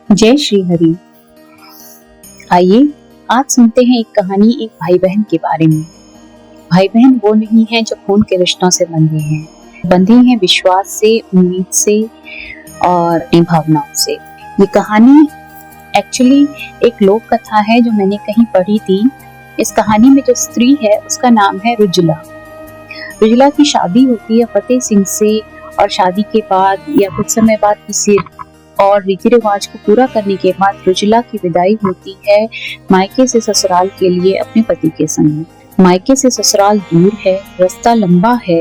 जय श्री हरि। आइए आज सुनते हैं एक कहानी एक भाई बहन के बारे में। भाई बहन वो नहीं है जो खून के रिश्तों से बंधे हैं, बंधे हैं विश्वास से, उम्मीद से और अपनी भावनाओं से। ये कहानी एक्चुअली एक लोक कथा है जो मैंने कहीं पढ़ी थी। इस कहानी में जो स्त्री है उसका नाम है रुजुला। रुजुला की शादी होती है फतेह सिंह से और शादी के बाद या कुछ समय बाद किसी और रीति रिवाज को पूरा करने के बाद रुजुला की विदाई होती है मायके से ससुराल के लिए अपने पति के संग। मायके से ससुराल दूर है, रास्ता लंबा है,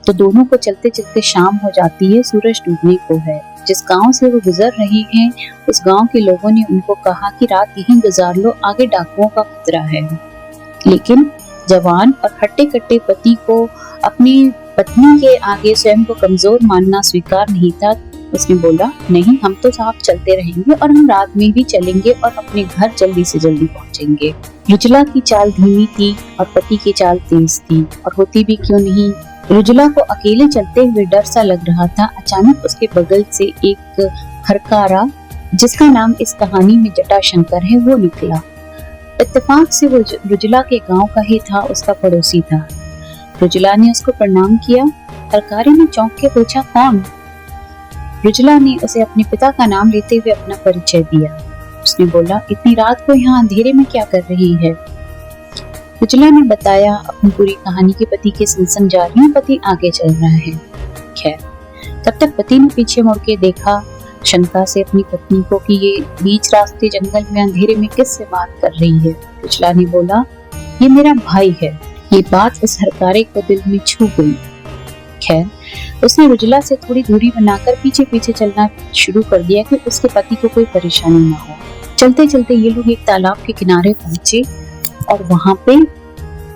तो दोनों को चलते चलते शाम हो जाती है, सूरज डूबने को है। जिस गांव से वो गुजर रहे हैं उस गांव के लोगों ने उनको कहा कि रात यहीं गुजार लो, आगे डाकुओं का खतरा है। लेकिन जवान और हट्टे कट्टे पति को अपनी पत्नी के आगे स्वयं को कमजोर मानना स्वीकार नहीं था। उसने बोला, नहीं, हम तो साफ चलते रहेंगे और हम रात में भी चलेंगे और अपने घर जल्दी से जल्दी पहुंचेंगे। रुजुला की चाल धीमी थी और पति की चाल तेज थी, और होती भी क्यों नहीं। रुजुला को अकेले चलते हुए डर सा लग रहा था। अचानक उसके बगल से एक हरकारा, जिसका नाम इस कहानी में जटाशंकर है, वो निकला। इत्तेफाक से वो रुजुला के गांव का ही था, उसका पड़ोसी था। रुजुला ने उसको प्रणाम किया। हरकारे ने चौंक के पूछा, कौन? रुजुला ने उसे अपने पिता का नाम लेते हुए अपना परिचय दिया। उसने बोला, इतनी रात को यहाँ अंधेरे में क्या कर रही है? रुजुला ने बताया अपनी पूरी कहानी के पति के संग जा रही हूँ, पति आगे चल रहा है। खैर, तब तक पति ने पीछे मुड़ के देखा शंका से अपनी पत्नी को कि ये बीच रास्ते जंगल में अंधेरे में किससे बात कर रही है। रुजुला ने बोला, ये मेरा भाई है। ये बात उस हरकारे को दिल में छू गई। खैर, उसने रुजुला से थोड़ी दूरी बनाकर पीछे पीछे चलना शुरू कर दिया कि उसके पति को कोई परेशानी न हो। चलते चलते ये लोग एक तालाब के किनारे पहुंचे और वहां पे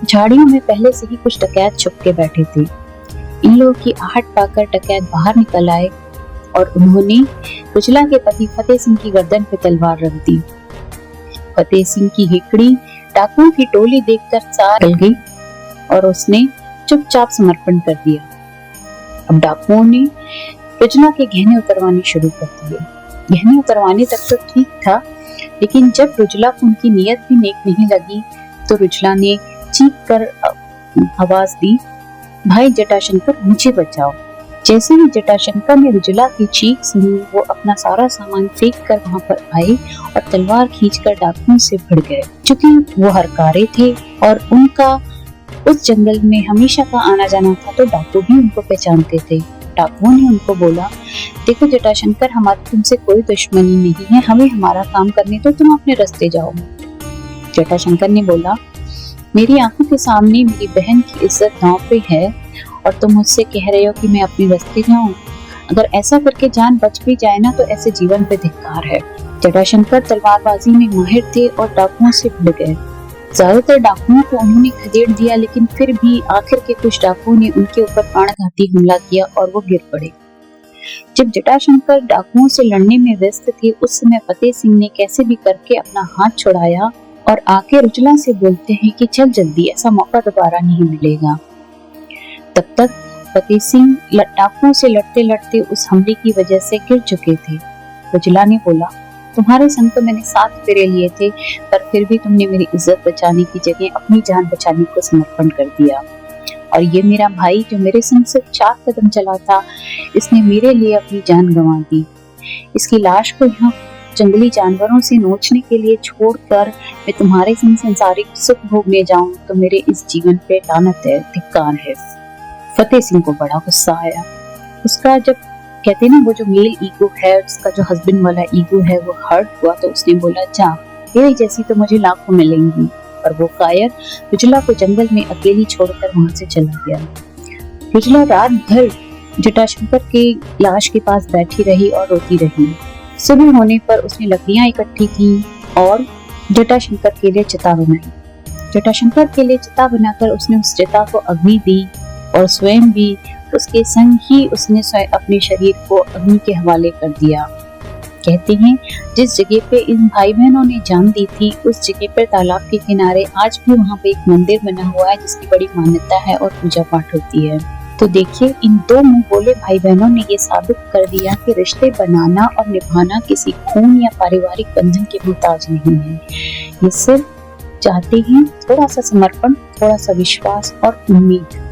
झाड़ियों में पहले से ही कुछ डकैत छुप के बैठे थे। इन लोगों की आहट पाकर डकैत बाहर निकल आए और उन्होंने रुजुला के पति फतेह सिंह की गर्दन पे तलवार रख दी। फतेह सिंह की हिकड़ी डाकुओं की टोली देखकर सार गई और उसने चुपचाप समर्पण कर दिया। अब डाकुओं ने रुजुला के गहने उतरवाने शुरू कर दिए। गहने उतरवाने तक तो ठीक था, लेकिन जब रुजुला को उनकी नीयत भी नेक नहीं लगी तो रुजुला ने चीख कर आवाज दी, भाई जटाशंकर, मुझे बचाओ। जैसे ही जटाशंकर ने रुजुला की चीख सुनी, वो अपना सारा सामान फेंक कर वहां पर आए और तलवार खींचकर डाकुओं से भिड़ गए। चूंकि वो हरकारे थे और उनका उस जंगल में हमेशा का आना जाना था, तो डाकू भी उनको पहचानते थे। डाकुओं ने उनको बोला, देखो जटाशंकर, हमारी तुमसे कोई दुश्मनी नहीं है, हमें हमारा काम करने दो, तुम अपने रास्ते जाओ। जटाशंकर ने बोला, मेरी आंखों के सामने मेरी बहन की इज्जत दांव पे है और तुम मुझसे कह रहे हो कि मैं अपने रास्ते जाऊं? अगर ऐसा करके जान बच भी जाए ना, तो ऐसे जीवन पे धिक्कार है। जटाशंकर तलवारबाजी में माहिर थे और डाकुओं से भिड़ गए। ज्यादातर डाकुओं को उन्होंने खदेड़ दिया, लेकिन फिर भी आखिर के कुछ डाकुओं ने उनके ऊपर प्राणघाती हमला किया और वो गिर पड़े। जब जटाशंकर डाकुओं से लड़ने में व्यस्त थे, उस समय फतेह सिंह ने कैसे भी करके अपना हाथ छुड़ाया और आके रुजुला से बोलते हैं कि चल जल्दी, ऐसा मौका दोबारा नहीं मिलेगा। तब तक फतेह सिंह डाकुओं से लड़ते लड़ते उस हमले की वजह से गिर चुके थे। रुजुला ने बोला, तुम्हारे संग तो मैंने 7 फेरे लिए थे, पर फिर भी तुमने मेरी इज्जत बचाने की जगह अपनी जान बचाने को समर्पण कर दिया। और ये मेरा भाई जो मेरे संग सिर्फ 4 कदम चला था, इसने मेरे लिए अपनी जान गंवा दी। इसकी लाश को यहाँ जंगली जानवरों से नोचने के लिए छोड़कर मैं तुम्हारे संग संसारिक सुख भोगने जाऊं, तो मेरे इस जीवन पे लानत है, धिक्कार है। फतेह सिंह को बड़ा गुस्सा आया। उसका, जब कहते ना वो जो मेल ईगो है, उसका जो हस्बैंड वाला ईगो है, वो हर्ट हुआ, तो उसने बोला, जा, तेरे जैसी तो मुझे लाखों मिलेंगी। और वो कायर रुजुला को जंगल में अकेली छोड़कर वहां से चला गया। रुजुला रात भर जटाशंकर के लाश के पास बैठी रही और रोती रही। सुबह होने पर उसने लकड़ियां इकट्ठी की और जटाशंकर के लिए चिता बनाई। जटाशंकर के लिए चिता बनाकर उसने उस चिता को अग्नि दी और स्वयं भी उसके संग ही उसने स्वयं अपने शरीर को अग्नि के हवाले कर दिया। कहते हैं, जिस जगह पे इन भाई बहनों ने जान दी थी, उस जगह पर तालाब के किनारे आज भी वहां पे एक मंदिर बना हुआ है, जिसकी बड़ी मान्यता है और पूजा पाठ होती है। तो देखिए, इन दो मुंह बोले भाई बहनों ने ये साबित कर दिया कि रिश्ते बनाना और निभाना किसी खून या पारिवारिक बंधन के मुहताज नहीं है। ये सिर्फ चाहते हैं थोड़ा सा समर्पण, थोड़ा सा विश्वास और उम्मीद।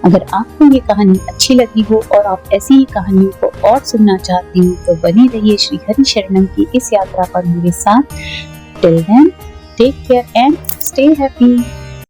अगर आपको ये कहानी अच्छी लगी हो और आप ऐसी ही कहानियों को और सुनना चाहते हो तो बने रहिए श्री हरि शरणम की इस यात्रा पर मेरे साथ। Till then, take care and stay happy.